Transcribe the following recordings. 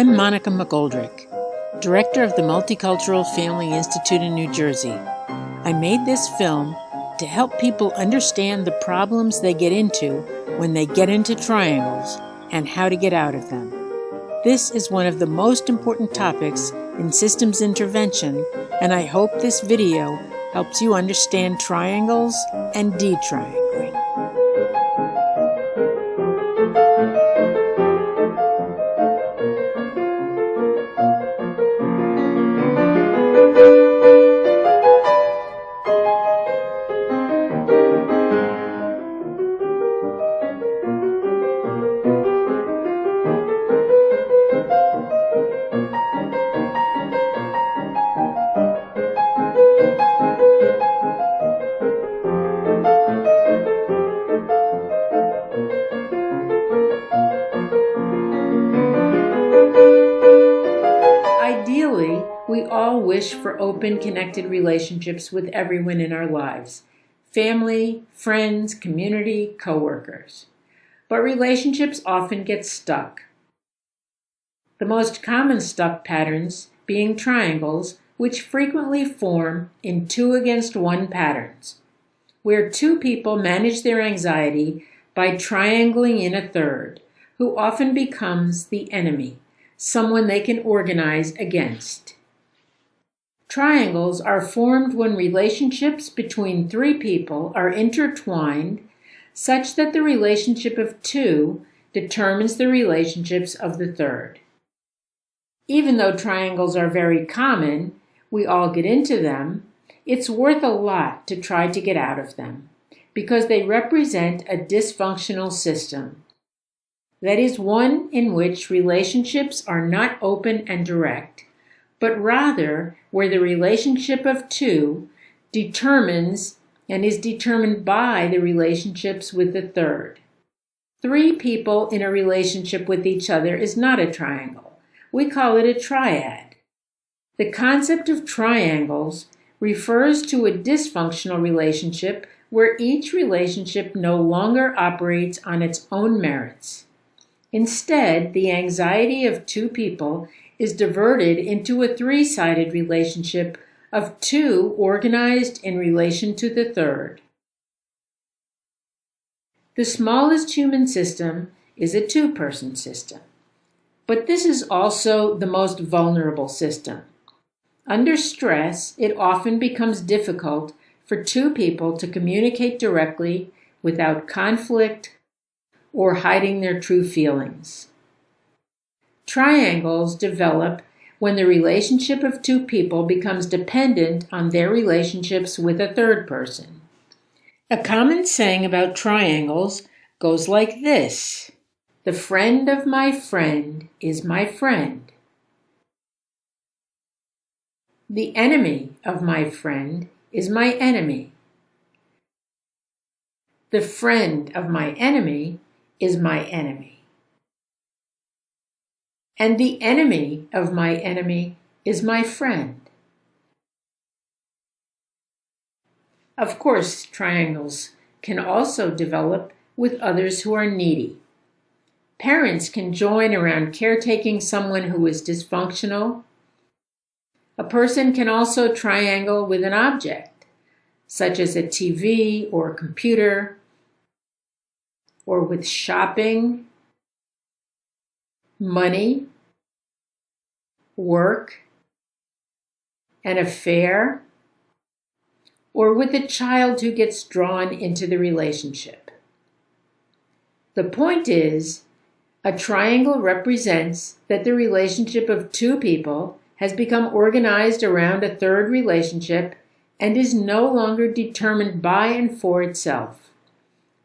I'm Monica McGoldrick, director of the Multicultural Family Institute in New Jersey. I made this film to help people understand the problems they get into when they get into triangles and how to get out of them. This is one of the most important topics in systems intervention, and I hope this video helps you understand triangles and detriangling. Ideally, we all wish for open, connected relationships with everyone in our lives: family, friends, community, coworkers. But relationships often get stuck. The most common stuck patterns being triangles, which frequently form in 2-against-1 patterns, where two people manage their anxiety by triangling in a third, who often becomes the enemy, someone they can organize against. Triangles are formed when relationships between 3 people are intertwined such that the relationship of 2 determines the relationships of the third. Even though triangles are very common, we all get into them, it's worth a lot to try to get out of them, because they represent a dysfunctional system. That is, one in which relationships are not open and direct, but rather where the relationship of 2 determines and is determined by the relationships with the third. 3 people in a relationship with each other is not a triangle. We call it a triad. The concept of triangles refers to a dysfunctional relationship where each relationship no longer operates on its own merits. Instead, the anxiety of 2 people is diverted into a 3-sided relationship of 2 organized in relation to the third. The smallest human system is a 2-person system, but this is also the most vulnerable system. Under stress, it often becomes difficult for 2 people to communicate directly without conflict or hiding their true feelings. Triangles develop when the relationship of 2 people becomes dependent on their relationships with a third person. A common saying about triangles goes like this: "The friend of my friend is my friend. The enemy of my friend is my enemy. The friend of my enemy is my enemy. And the enemy of my enemy is my friend." Of course, triangles can also develop with others who are needy. Parents can join around caretaking someone who is dysfunctional. A person can also triangle with an object, such as a TV or a computer, or with shopping, money, work, an affair, or with a child who gets drawn into the relationship. The point is, a triangle represents that the relationship of 2 people has become organized around a third relationship and is no longer determined by and for itself.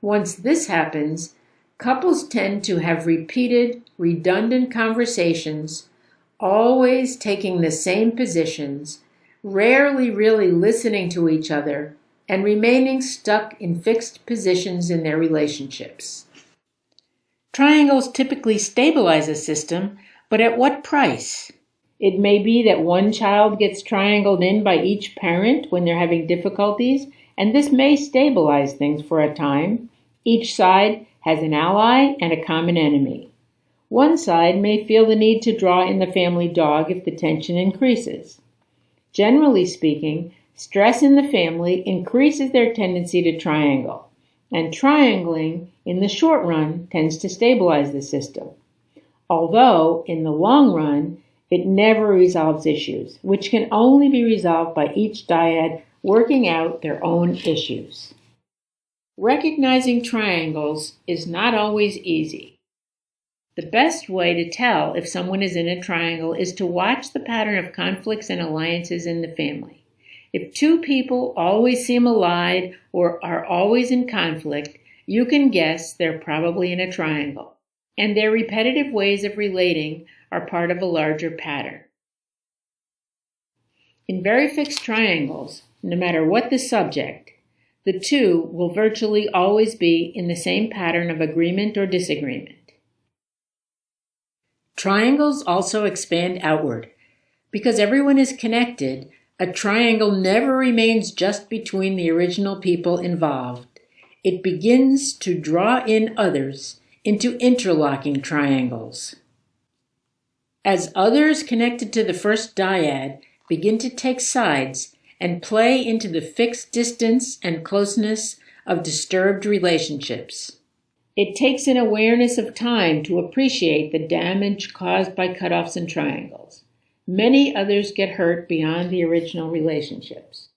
Once this happens, couples tend to have repeated, redundant conversations, always taking the same positions, rarely really listening to each other, and remaining stuck in fixed positions in their relationships. Triangles typically stabilize a system, but at what price? It may be that one child gets triangled in by each parent when they're having difficulties, and this may stabilize things for a time. Each side has an ally and a common enemy. One side may feel the need to draw in the family dog if the tension increases. Generally speaking, stress in the family increases their tendency to triangle, and triangling in the short run tends to stabilize the system. Although, in the long run, it never resolves issues, which can only be resolved by each dyad working out their own issues. Recognizing triangles is not always easy. The best way to tell if someone is in a triangle is to watch the pattern of conflicts and alliances in the family. If two people always seem allied or are always in conflict, you can guess they're probably in a triangle, and their repetitive ways of relating are part of a larger pattern. In very fixed triangles, no matter what the subject, the two will virtually always be in the same pattern of agreement or disagreement. Triangles also expand outward. Because everyone is connected, a triangle never remains just between the original people involved. It begins to draw in others into interlocking triangles. As others connected to the first dyad begin to take sides and play into the fixed distance and closeness of disturbed relationships, it takes an awareness of time to appreciate the damage caused by cutoffs and triangles. Many others get hurt beyond the original relationships.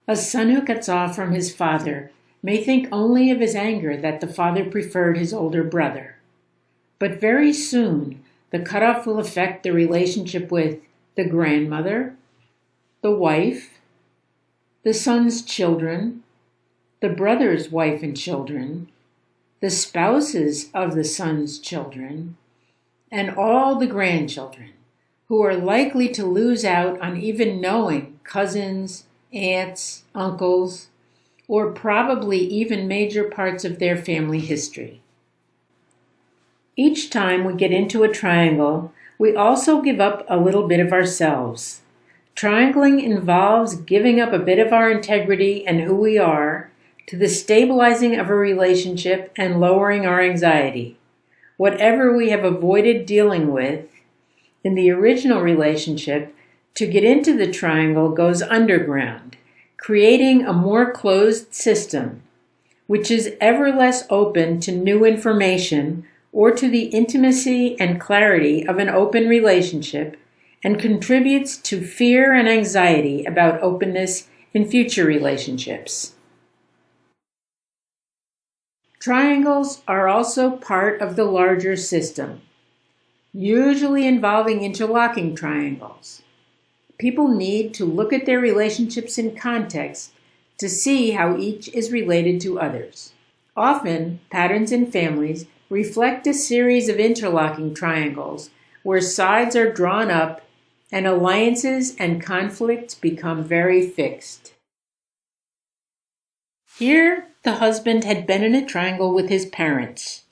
A son who cuts off from his father may think only of his anger that the father preferred his older brother. But very soon, the cutoff will affect the relationship with the grandmother, the wife, the son's children, the brother's wife and children, the spouses of the son's children, and all the grandchildren, who are likely to lose out on even knowing cousins, aunts, uncles, or probably even major parts of their family history. Each time we get into a triangle, we also give up a little bit of ourselves. Triangling involves giving up a bit of our integrity and who we are to the stabilizing of a relationship and lowering our anxiety. Whatever we have avoided dealing with in the original relationship, to get into the triangle goes underground, creating a more closed system, which is ever less open to new information or to the intimacy and clarity of an open relationship, and contributes to fear and anxiety about openness in future relationships. Triangles are also part of the larger system, usually involving interlocking triangles. People need to look at their relationships in context to see how each is related to others. Often, patterns in families reflect a series of interlocking triangles where sides are drawn up and alliances and conflicts become very fixed. Here, the husband had been in a triangle with his parents,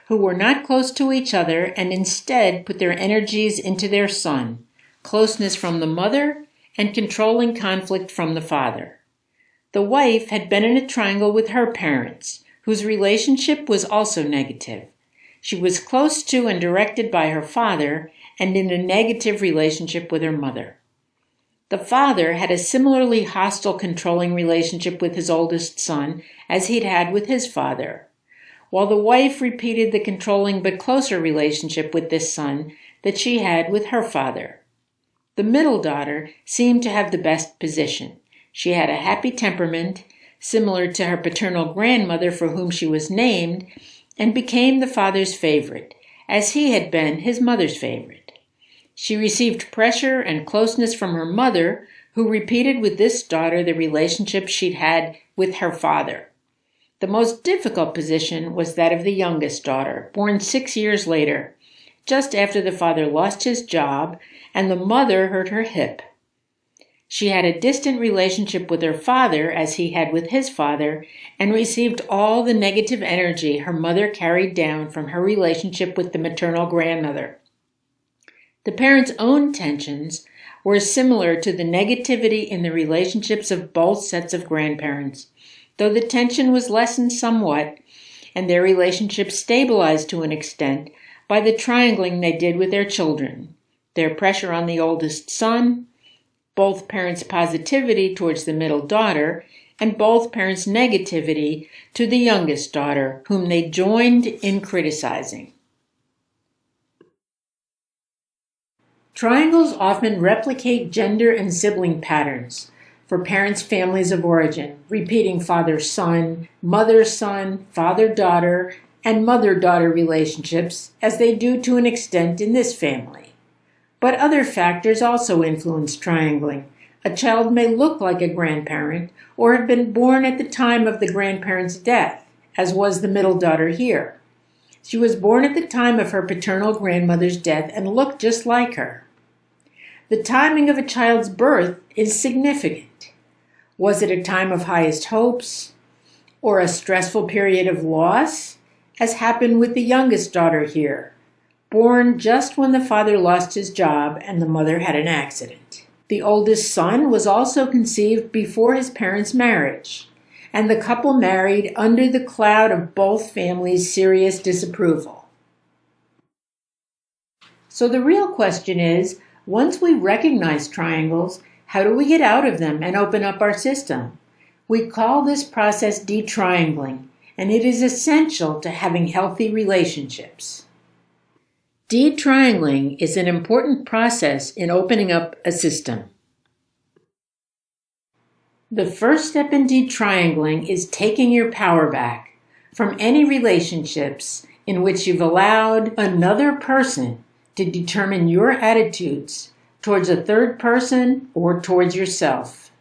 who were not close to each other and instead put their energies into their son, closeness from the mother and controlling conflict from the father. The wife had been in a triangle with her parents, whose relationship was also negative. She was close to and directed by her father and in a negative relationship with her mother. The father had a similarly hostile, controlling relationship with his oldest son as he'd had with his father, while the wife repeated the controlling but closer relationship with this son that she had with her father. The middle daughter seemed to have the best position. She had a happy temperament, similar to her paternal grandmother for whom she was named, and became the father's favorite, as he had been his mother's favorite. She received pressure and closeness from her mother, who repeated with this daughter the relationship she'd had with her father. The most difficult position was that of the youngest daughter, born 6 years later, just after the father lost his job and the mother hurt her hip. She had a distant relationship with her father, as he had with his father, and received all the negative energy her mother carried down from her relationship with the maternal grandmother. The parents' own tensions were similar to the negativity in the relationships of both sets of grandparents, though the tension was lessened somewhat and their relationship stabilized to an extent by the triangling they did with their children, their pressure on the oldest son, both parents' positivity towards the middle daughter, and both parents' negativity to the youngest daughter, whom they joined in criticizing. Triangles often replicate gender and sibling patterns for parents' families of origin, repeating father-son, mother-son, father-daughter, and mother-daughter relationships as they do to an extent in this family. But other factors also influence triangling. A child may look like a grandparent or have been born at the time of the grandparent's death, as was the middle daughter here. She was born at the time of her paternal grandmother's death and looked just like her. The timing of a child's birth is significant. Was it a time of highest hopes or a stressful period of loss, as happened with the youngest daughter here, born just when the father lost his job and the mother had an accident? The oldest son was also conceived before his parents' marriage, and the couple married under the cloud of both families' serious disapproval. So the real question is, once we recognize triangles, how do we get out of them and open up our system? We call this process detriangling, and it is essential to having healthy relationships. Detriangling is an important process in opening up a system. The first step in detriangling is taking your power back from any relationships in which you've allowed another person to determine your attitudes towards a third person or towards yourself.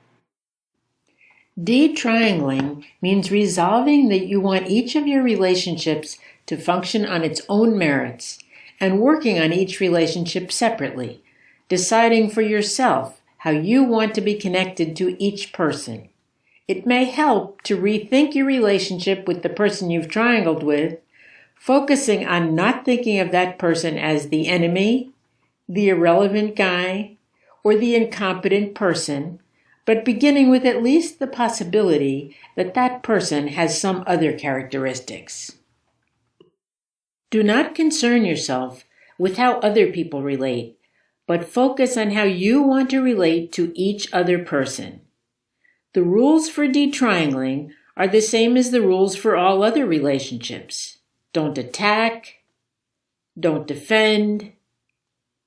Detriangling means resolving that you want each of your relationships to function on its own merits and working on each relationship separately, deciding for yourself how you want to be connected to each person. It may help to rethink your relationship with the person you've triangled with, focusing on not thinking of that person as the enemy, the irrelevant guy, or the incompetent person, but beginning with at least the possibility that that person has some other characteristics. Do not concern yourself with how other people relate, but focus on how you want to relate to each other person. The rules for detriangling are the same as the rules for all other relationships. Don't attack, don't defend,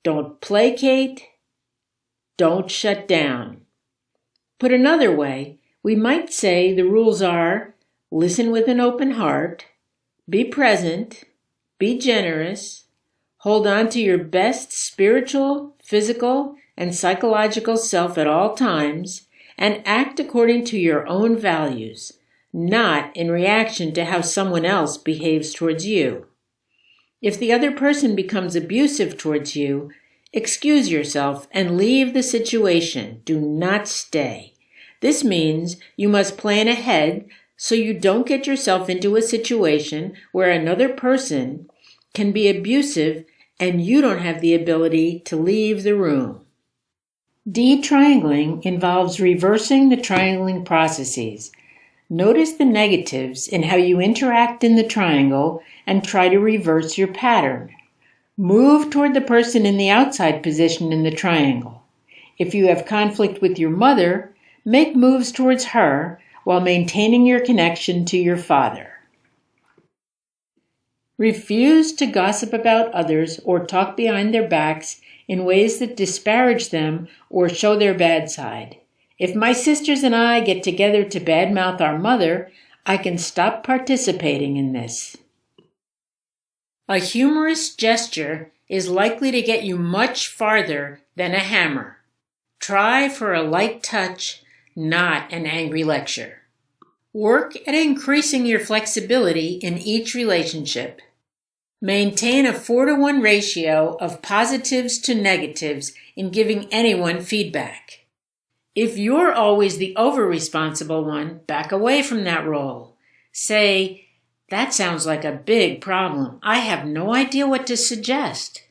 don't placate, don't shut down. Put another way, we might say the rules are: listen with an open heart, be present, be generous, hold on to your best spiritual, physical, and psychological self at all times, and act according to your own values, not in reaction to how someone else behaves towards you. If the other person becomes abusive towards you, excuse yourself and leave the situation. Do not stay. This means you must plan ahead so you don't get yourself into a situation where another person can be abusive and you don't have the ability to leave the room. Detriangling involves reversing the triangling processes. Notice the negatives in how you interact in the triangle and try to reverse your pattern. Move toward the person in the outside position in the triangle. If you have conflict with your mother, make moves towards her while maintaining your connection to your father. Refuse to gossip about others or talk behind their backs in ways that disparage them or show their bad side. If my sisters and I get together to badmouth our mother, I can stop participating in this. A humorous gesture is likely to get you much farther than a hammer. Try for a light touch, not an angry lecture. Work at increasing your flexibility in each relationship. Maintain a 4-to-1 ratio of positives to negatives in giving anyone feedback. If you're always the over-responsible one, back away from that role. Say, "That sounds like a big problem. I have no idea what to suggest.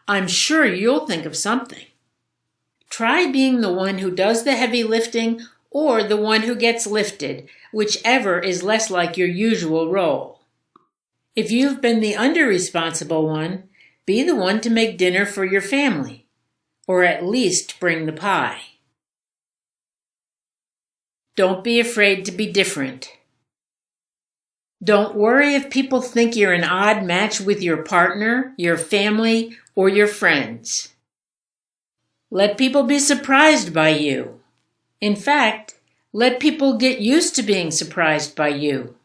I'm sure you'll think of something." Try being the one who does the heavy lifting or the one who gets lifted, whichever is less like your usual role. If you've been the under-responsible one, be the one to make dinner for your family, or at least bring the pie. Don't be afraid to be different. Don't worry if people think you're an odd match with your partner, your family, or your friends. Let people be surprised by you. In fact, let people get used to being surprised by you.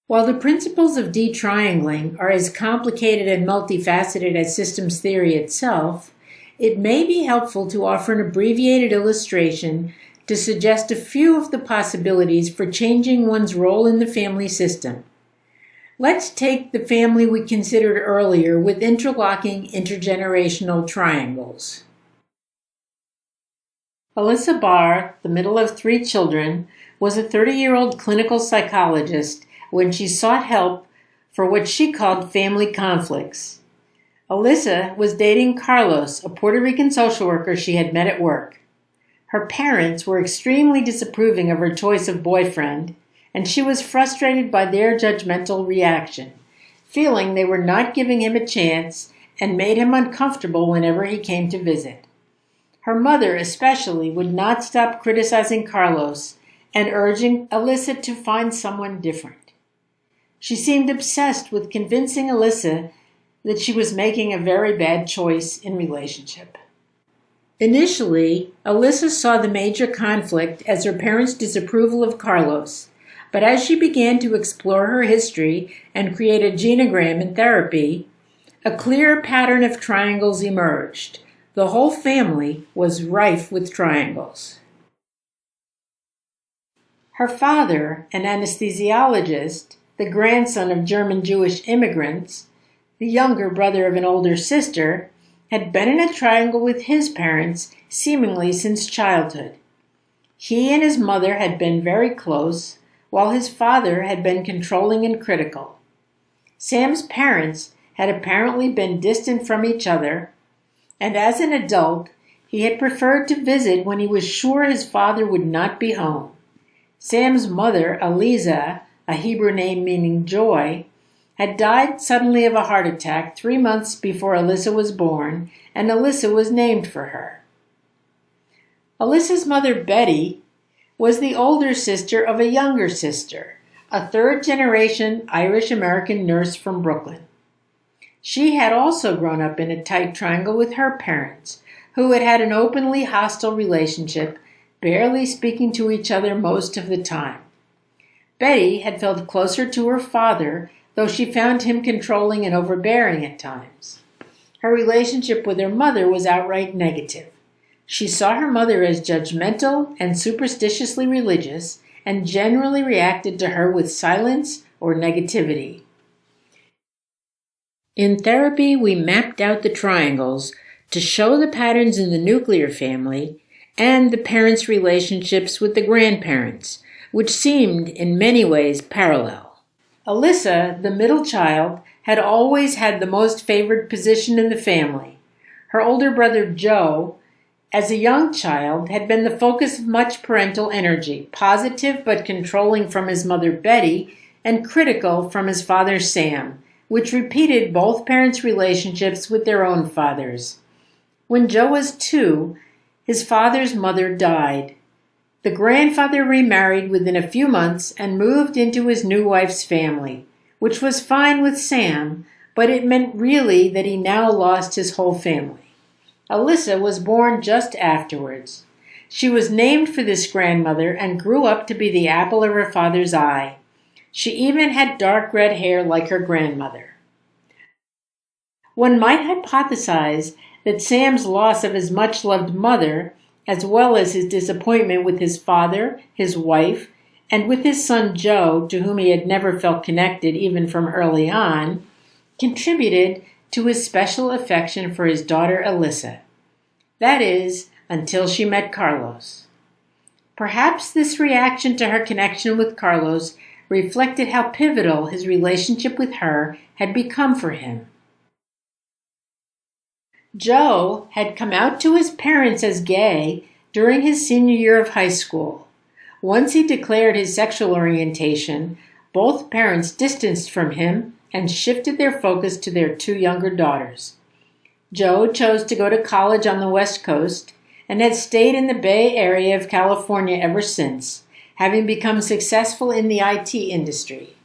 While the principles of detriangling are as complicated and multifaceted as systems theory itself, it may be helpful to offer an abbreviated illustration to suggest a few of the possibilities for changing one's role in the family system. Let's take the family we considered earlier with interlocking intergenerational triangles. Alyssa Barr, the middle of 3 children, was a 30-year-old clinical psychologist when she sought help for what she called family conflicts. Alyssa was dating Carlos, a Puerto Rican social worker she had met at work. Her parents were extremely disapproving of her choice of boyfriend, and she was frustrated by their judgmental reaction, feeling they were not giving him a chance and made him uncomfortable whenever he came to visit. Her mother especially would not stop criticizing Carlos and urging Alyssa to find someone different. She seemed obsessed with convincing Alyssa that she was making a very bad choice in relationship. Initially, Alyssa saw the major conflict as her parents' disapproval of Carlos, but as she began to explore her history and create a genogram in therapy, a clear pattern of triangles emerged. The whole family was rife with triangles. Her father, an anesthesiologist, the grandson of German Jewish immigrants, the younger brother of an older sister, had been in a triangle with his parents seemingly since childhood. He and his mother had been very close, while his father had been controlling and critical. Sam's parents had apparently been distant from each other, and as an adult, he had preferred to visit when he was sure his father would not be home. Sam's mother, Aliza, a Hebrew name meaning joy, had died suddenly of a heart attack 3 months before Alyssa was born, and Alyssa was named for her. Alyssa's mother, Betty, was the older sister of a younger sister, a third-generation Irish-American nurse from Brooklyn. She had also grown up in a tight triangle with her parents, who had had an openly hostile relationship, barely speaking to each other most of the time. Betty had felt closer to her father, though she found him controlling and overbearing at times. Her relationship with her mother was outright negative. She saw her mother as judgmental and superstitiously religious, and generally reacted to her with silence or negativity. In therapy, we mapped out the triangles to show the patterns in the nuclear family and the parents' relationships with the grandparents, which seemed in many ways parallel. Alyssa, the middle child, had always had the most favored position in the family. Her older brother Joe, as a young child, had been the focus of much parental energy, positive but controlling from his mother Betty, and critical from his father Sam, which repeated both parents' relationships with their own fathers. When Joe was 2, his father's mother died. The grandfather remarried within a few months and moved into his new wife's family, which was fine with Sam, but it meant really that he now lost his whole family. Alyssa was born just afterwards. She was named for this grandmother and grew up to be the apple of her father's eye. She even had dark red hair like her grandmother. One might hypothesize that Sam's loss of his much-loved mother, as well as his disappointment with his father, his wife, and with his son Joe, to whom he had never felt connected even from early on, contributed to his special affection for his daughter Alyssa. That is, until she met Carlos. Perhaps this reaction to her connection with Carlos reflected how pivotal his relationship with her had become for him. Joe had come out to his parents as gay during his senior year of high school. Once he declared his sexual orientation, both parents distanced from him and shifted their focus to their two younger daughters. Joe chose to go to college on the West Coast and had stayed in the Bay Area of California ever since, having become successful in the IT industry.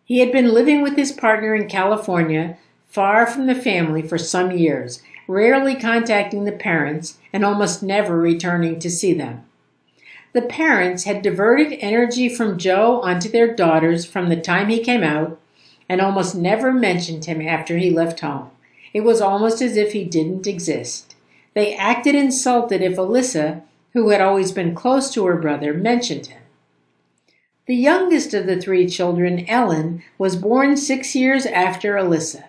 He had been living with his partner in California, far from the family for some years, rarely contacting the parents and almost never returning to see them. The parents had diverted energy from Joe onto their daughters from the time he came out and almost never mentioned him after he left home. It was almost as if he didn't exist. They acted insulted if Alyssa, who had always been close to her brother, mentioned him. The youngest of the three children, Ellen, was born 6 years after Alyssa.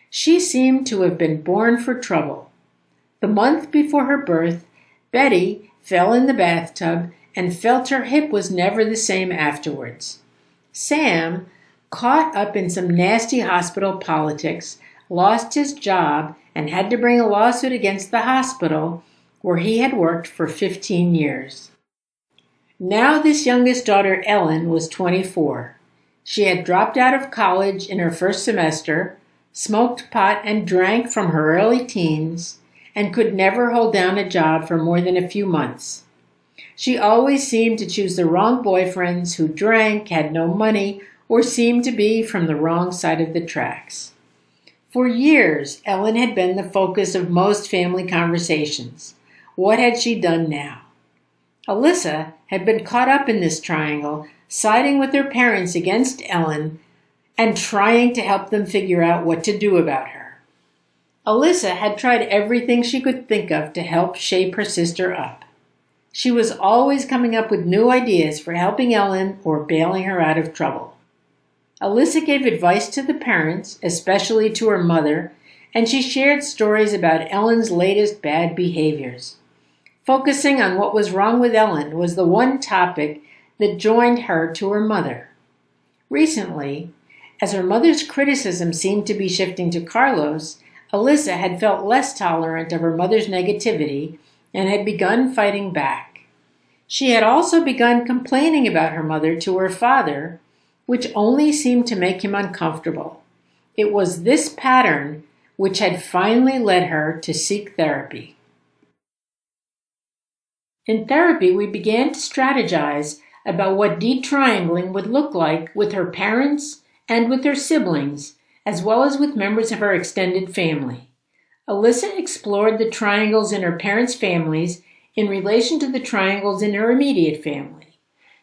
She seemed to have been born for trouble. The month before her birth, Betty fell in the bathtub and felt her hip was never the same afterwards. Sam, caught up in some nasty hospital politics, lost his job and had to bring a lawsuit against the hospital where he had worked for 15 years. Now this youngest daughter, Ellen, was 24. She had dropped out of college in her first semester, smoked pot and drank from her early teens, and could never hold down a job for more than a few months. She always seemed to choose the wrong boyfriends who drank, had no money, or seemed to be from the wrong side of the tracks. For years, Ellen had been the focus of most family conversations. What had she done now? Alyssa had been caught up in this triangle, siding with her parents against Ellen and trying to help them figure out what to do about her. Alyssa had tried everything she could think of to help shape her sister up. She was always coming up with new ideas for helping Ellen or bailing her out of trouble. Alyssa gave advice to the parents, especially to her mother, and she shared stories about Ellen's latest bad behaviors. Focusing on what was wrong with Ellen was the one topic that joined her to her mother. Recently, as her mother's criticism seemed to be shifting to Carlos, Alyssa had felt less tolerant of her mother's negativity and had begun fighting back. She had also begun complaining about her mother to her father, which only seemed to make him uncomfortable. It was this pattern which had finally led her to seek therapy. In therapy, we began to strategize about what detriangling would look like with her parents and with her siblings, as well as with members of her extended family. Alyssa explored the triangles in her parents' families in relation to the triangles in her immediate family.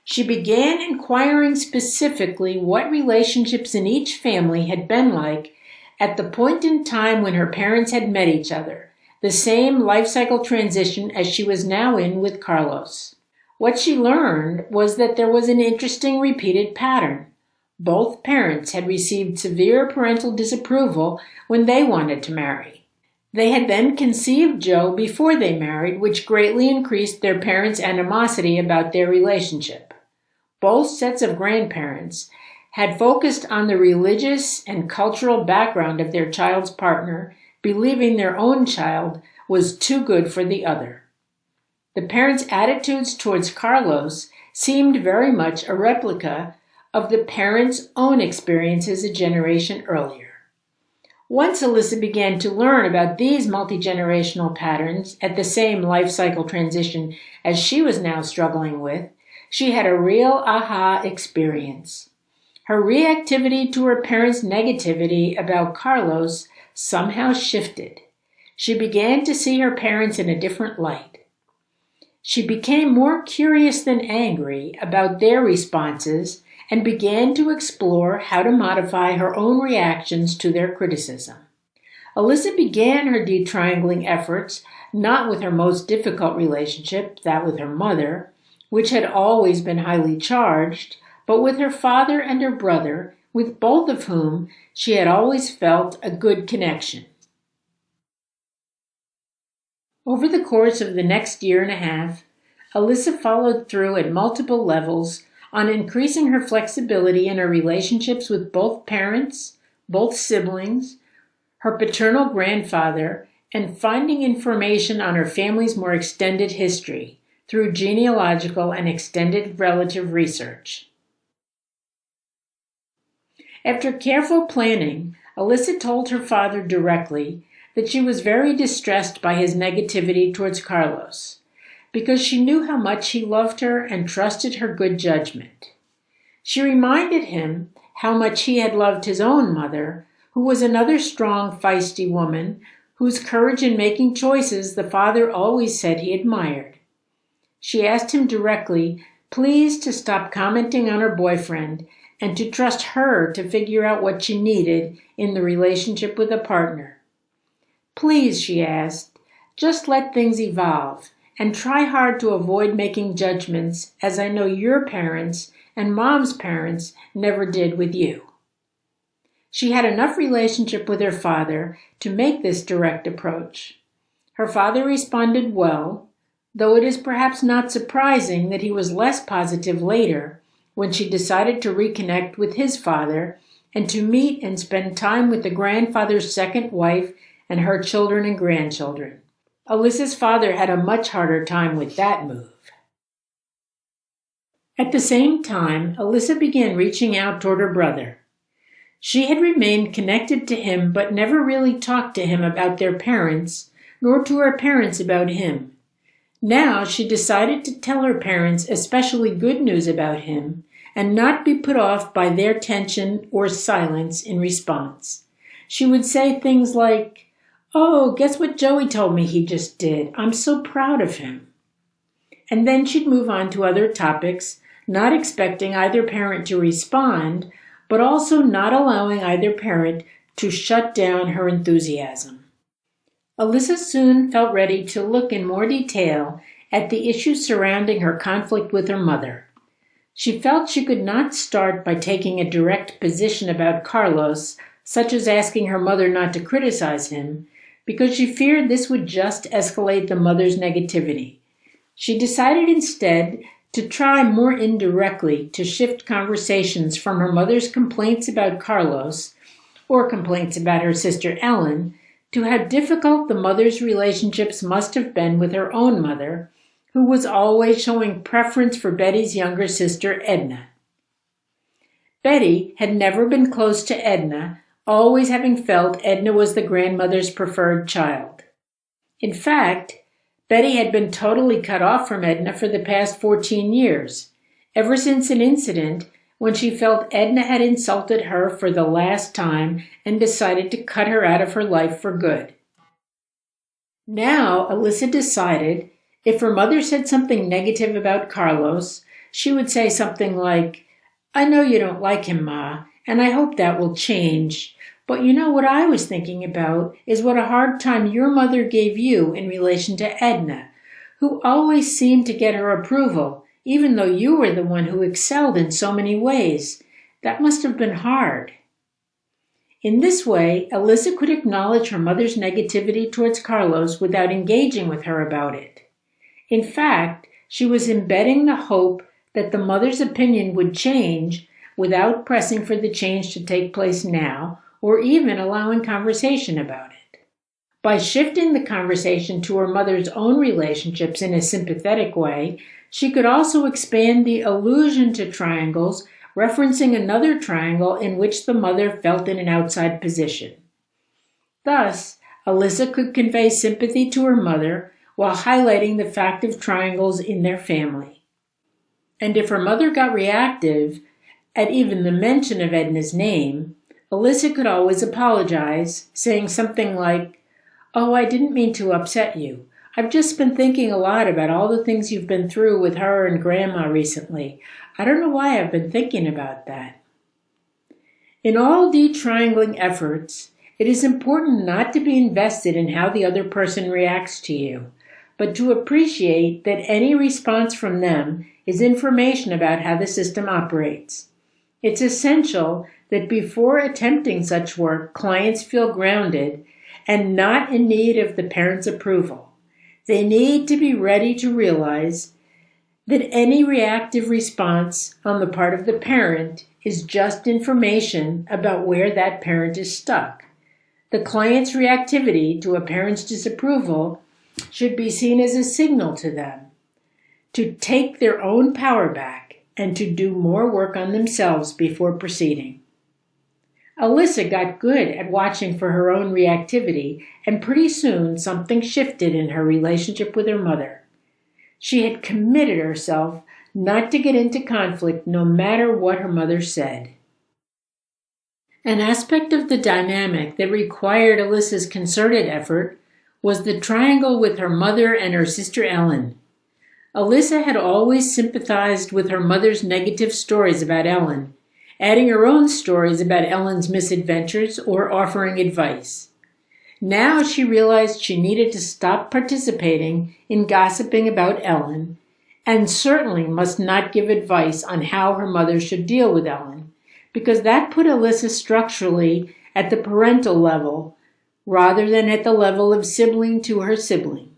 She began inquiring specifically what relationships in each family had been like at the point in time when her parents had met each other, the same life cycle transition as she was now in with Carlos. What she learned was that there was an interesting repeated pattern. Both parents had received severe parental disapproval when they wanted to marry. They had then conceived Joe before they married, which greatly increased their parents' animosity about their relationship. Both sets of grandparents had focused on the religious and cultural background of their child's partner, believing their own child was too good for the other. The parents' attitudes towards Carlos seemed very much a replica of the parents' own experiences a generation earlier. Once Alyssa began to learn about these multi-generational patterns at the same life cycle transition as she was now struggling with, she had a real aha experience. Her reactivity to her parents' negativity about Carlos somehow shifted. She began to see her parents in a different light. She became more curious than angry about their responses and began to explore how to modify her own reactions to their criticism. Alyssa began her detriangling efforts not with her most difficult relationship, that with her mother, which had always been highly charged, but with her father and her brother, with both of whom she had always felt a good connection. Over the course of the next year and a half, Alyssa followed through at multiple levels on increasing her flexibility in her relationships with both parents, both siblings, her paternal grandfather, and finding information on her family's more extended history through genealogical and extended relative research. After careful planning, Alyssa told her father directly that she was very distressed by his negativity towards Carlos, because she knew how much he loved her and trusted her good judgment. She reminded him how much he had loved his own mother, who was another strong, feisty woman, whose courage in making choices the father always said he admired. She asked him directly, please, to stop commenting on her boyfriend and to trust her to figure out what she needed in the relationship with a partner. Please, she asked, just let things evolve and try hard to avoid making judgments, as I know your parents and Mom's parents never did with you. She had enough relationship with her father to make this direct approach. Her father responded well, though it is perhaps not surprising that he was less positive later when she decided to reconnect with his father and to meet and spend time with the grandfather's second wife and her children and grandchildren. Alyssa's father had a much harder time with that move. At the same time, Alyssa began reaching out toward her brother. She had remained connected to him but never really talked to him about their parents, nor to her parents about him. Now she decided to tell her parents especially good news about him and not be put off by their tension or silence in response. She would say things like, "Oh, guess what Joey told me he just did? I'm so proud of him." And then she'd move on to other topics, not expecting either parent to respond, but also not allowing either parent to shut down her enthusiasm. Alyssa soon felt ready to look in more detail at the issues surrounding her conflict with her mother. She felt she could not start by taking a direct position about Carlos, such as asking her mother not to criticize him, because she feared this would just escalate the mother's negativity. She decided instead to try more indirectly to shift conversations from her mother's complaints about Carlos, or complaints about her sister Ellen, to how difficult the mother's relationships must have been with her own mother, who was always showing preference for Betty's younger sister Edna. Betty had never been close to Edna, always having felt Edna was the grandmother's preferred child. In fact, Betty had been totally cut off from Edna for the past 14 years, ever since an incident when she felt Edna had insulted her for the last time and decided to cut her out of her life for good. Now, Alyssa decided if her mother said something negative about Carlos, she would say something like, "I know you don't like him, Ma, and I hope that will change. But you know what I was thinking about is what a hard time your mother gave you in relation to Edna, who always seemed to get her approval, even though you were the one who excelled in so many ways. That must have been hard." In this way, Alyssa could acknowledge her mother's negativity towards Carlos without engaging with her about it. In fact, she was embedding the hope that the mother's opinion would change without pressing for the change to take place now, or even allowing conversation about it. By shifting the conversation to her mother's own relationships in a sympathetic way, she could also expand the allusion to triangles, referencing another triangle in which the mother felt in an outside position. Thus, Alyssa could convey sympathy to her mother while highlighting the fact of triangles in their family. And if her mother got reactive at even the mention of Edna's name, Alyssa could always apologize, saying something like, "Oh, I didn't mean to upset you. I've just been thinking a lot about all the things you've been through with her and Grandma recently. I don't know why I've been thinking about that." In all detriangling efforts, it is important not to be invested in how the other person reacts to you, but to appreciate that any response from them is information about how the system operates. It's essential that before attempting such work, clients feel grounded and not in need of the parent's approval. They need to be ready to realize that any reactive response on the part of the parent is just information about where that parent is stuck. The client's reactivity to a parent's disapproval should be seen as a signal to them to take their own power back and to do more work on themselves before proceeding. Alyssa got good at watching for her own reactivity, and pretty soon something shifted in her relationship with her mother. She had committed herself not to get into conflict no matter what her mother said. An aspect of the dynamic that required Alyssa's concerted effort was the triangle with her mother and her sister Ellen. Alyssa had always sympathized with her mother's negative stories about Ellen, adding her own stories about Ellen's misadventures or offering advice. Now she realized she needed to stop participating in gossiping about Ellen, and certainly must not give advice on how her mother should deal with Ellen, because that put Alyssa structurally at the parental level rather than at the level of sibling to her sibling.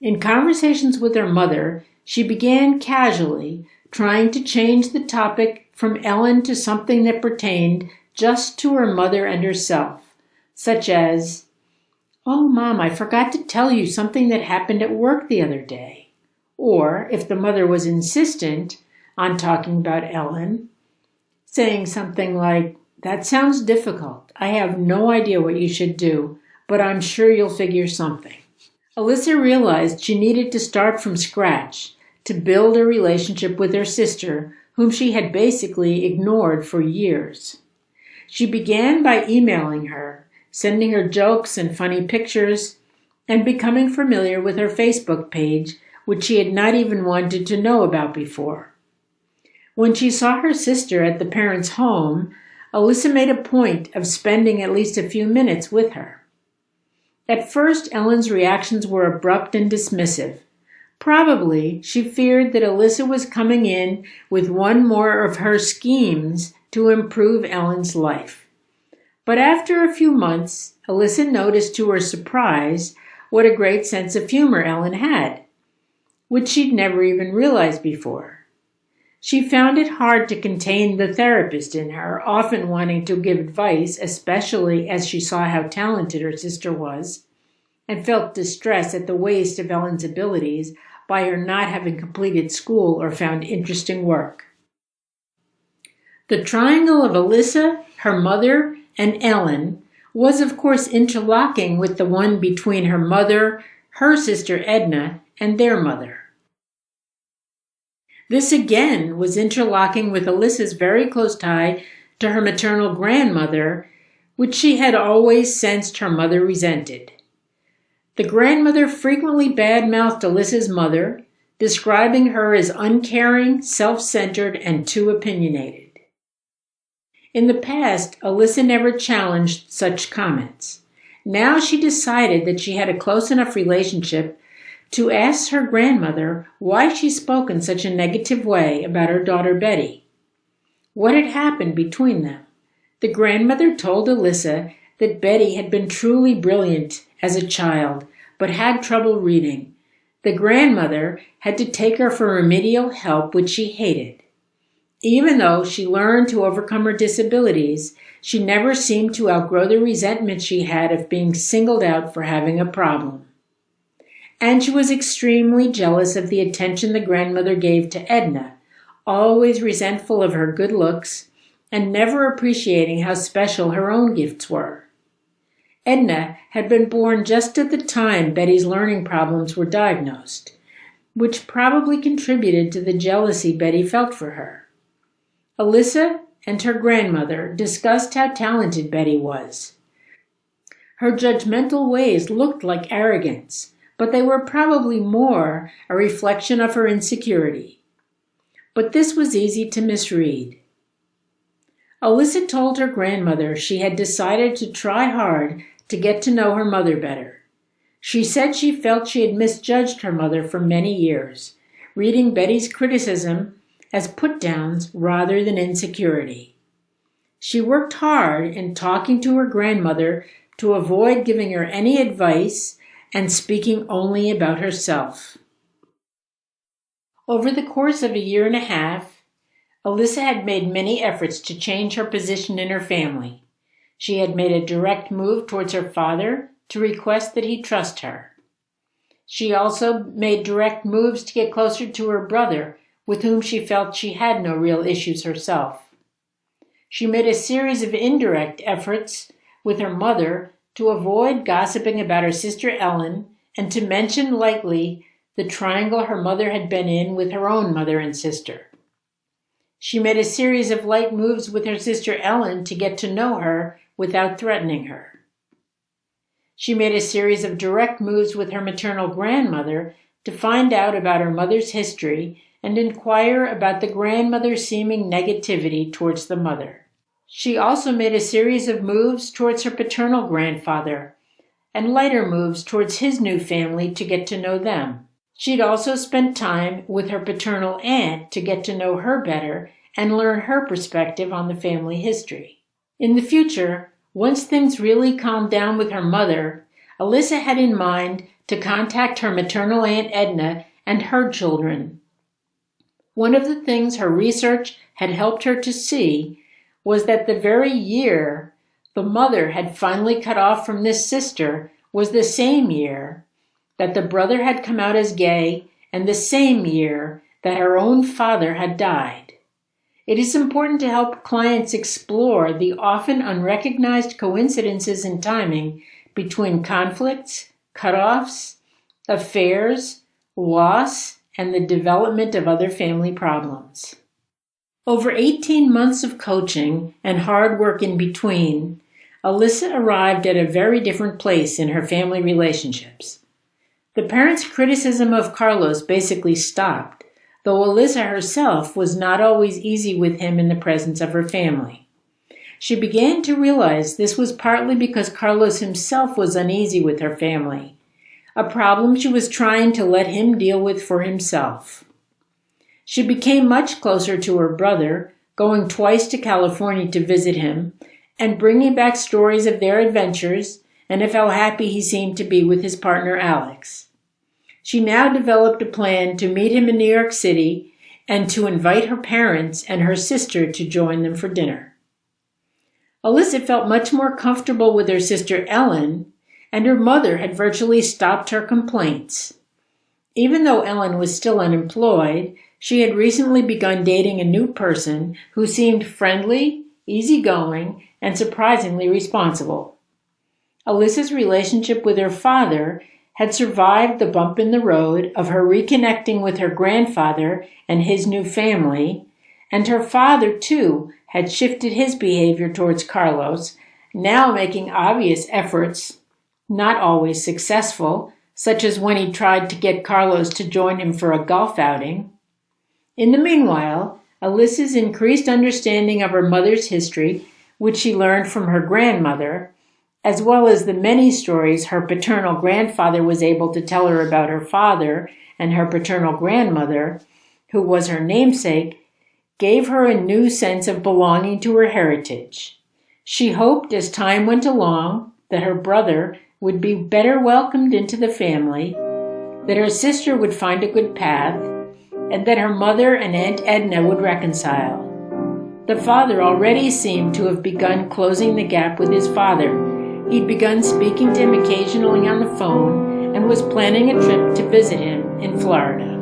In conversations with her mother, she began casually trying to change the topic from Ellen to something that pertained just to her mother and herself, such as, "Oh, Mom, I forgot to tell you something that happened at work the other day." Or, if the mother was insistent on talking about Ellen, saying something like, "That sounds difficult. I have no idea what you should do, but I'm sure you'll figure something." Alyssa realized she needed to start from scratch to build a relationship with her sister, whom she had basically ignored for years. She began by emailing her, sending her jokes and funny pictures, and becoming familiar with her Facebook page, which she had not even wanted to know about before. When she saw her sister at the parents' home, Alyssa made a point of spending at least a few minutes with her. At first, Ellen's reactions were abrupt and dismissive. Probably she feared that Alyssa was coming in with one more of her schemes to improve Ellen's life. But after a few months, Alyssa noticed to her surprise what a great sense of humor Ellen had, which she'd never even realized before. She found it hard to contain the therapist in her, often wanting to give advice, especially as she saw how talented her sister was, and felt distress at the waste of Ellen's abilities by her not having completed school or found interesting work. The triangle of Alyssa, her mother, and Ellen was of course interlocking with the one between her mother, her sister Edna, and their mother. This again was interlocking with Alyssa's very close tie to her maternal grandmother, which she had always sensed her mother resented. The grandmother frequently bad-mouthed Alyssa's mother, describing her as uncaring, self-centered, and too opinionated. In the past, Alyssa never challenged such comments. Now she decided that she had a close enough relationship to ask her grandmother why she spoke in such a negative way about her daughter Betty. What had happened between them? The grandmother told Alyssa that Betty had been truly brilliant as a child, but had trouble reading. The grandmother had to take her for remedial help, which she hated. Even though she learned to overcome her disabilities, she never seemed to outgrow the resentment she had of being singled out for having a problem. And she was extremely jealous of the attention the grandmother gave to Edna, always resentful of her good looks and never appreciating how special her own gifts were. Edna had been born just at the time Betty's learning problems were diagnosed, which probably contributed to the jealousy Betty felt for her. Alyssa and her grandmother discussed how talented Betty was. Her judgmental ways looked like arrogance, but they were probably more a reflection of her insecurity. But this was easy to misread. Alyssa told her grandmother she had decided to try hard to get to know her mother better. She said she felt she had misjudged her mother for many years, reading Betty's criticism as put-downs rather than insecurity. She worked hard in talking to her grandmother to avoid giving her any advice and speaking only about herself. Over the course of a year and a half, Alyssa had made many efforts to change her position in her family. She had made a direct move towards her father to request that he trust her. She also made direct moves to get closer to her brother, with whom she felt she had no real issues herself. She made a series of indirect efforts with her mother to avoid gossiping about her sister Ellen and to mention lightly the triangle her mother had been in with her own mother and sister. She made a series of light moves with her sister Ellen to get to know her without threatening her. She made a series of direct moves with her maternal grandmother to find out about her mother's history and inquire about the grandmother's seeming negativity towards the mother. She also made a series of moves towards her paternal grandfather and lighter moves towards his new family to get to know them. She'd also spent time with her paternal aunt to get to know her better and learn her perspective on the family history. In the future, once things really calmed down with her mother, Alyssa had in mind to contact her maternal Aunt Edna and her children. One of the things her research had helped her to see was that the very year the mother had finally cut off from this sister was the same year that the brother had come out as gay and the same year that her own father had died. It is important to help clients explore the often unrecognized coincidences in timing between conflicts, cutoffs, affairs, loss, and the development of other family problems. Over 18 months of coaching and hard work in between, Alyssa arrived at a very different place in her family relationships. The parents' criticism of Carlos basically stopped, though Alyssa herself was not always easy with him in the presence of her family. She began to realize this was partly because Carlos himself was uneasy with her family, a problem she was trying to let him deal with for himself. She became much closer to her brother, going twice to California to visit him, and bringing back stories of their adventures and of how happy he seemed to be with his partner Alex. She now developed a plan to meet him in New York City and to invite her parents and her sister to join them for dinner. Alyssa felt much more comfortable with her sister Ellen, and her mother had virtually stopped her complaints. Even though Ellen was still unemployed, she had recently begun dating a new person who seemed friendly, easygoing, and surprisingly responsible. Alyssa's relationship with her father had survived the bump in the road of her reconnecting with her grandfather and his new family, and her father, too, had shifted his behavior towards Carlos, now making obvious efforts, not always successful, such as when he tried to get Carlos to join him for a golf outing. In the meanwhile, Alyssa's increased understanding of her mother's history, which she learned from her grandmother, as well as the many stories her paternal grandfather was able to tell her about her father and her paternal grandmother, who was her namesake, gave her a new sense of belonging to her heritage. She hoped as time went along that her brother would be better welcomed into the family, that her sister would find a good path, and that her mother and Aunt Edna would reconcile. The father already seemed to have begun closing the gap with his father. He'd begun speaking to him occasionally on the phone and was planning a trip to visit him in Florida.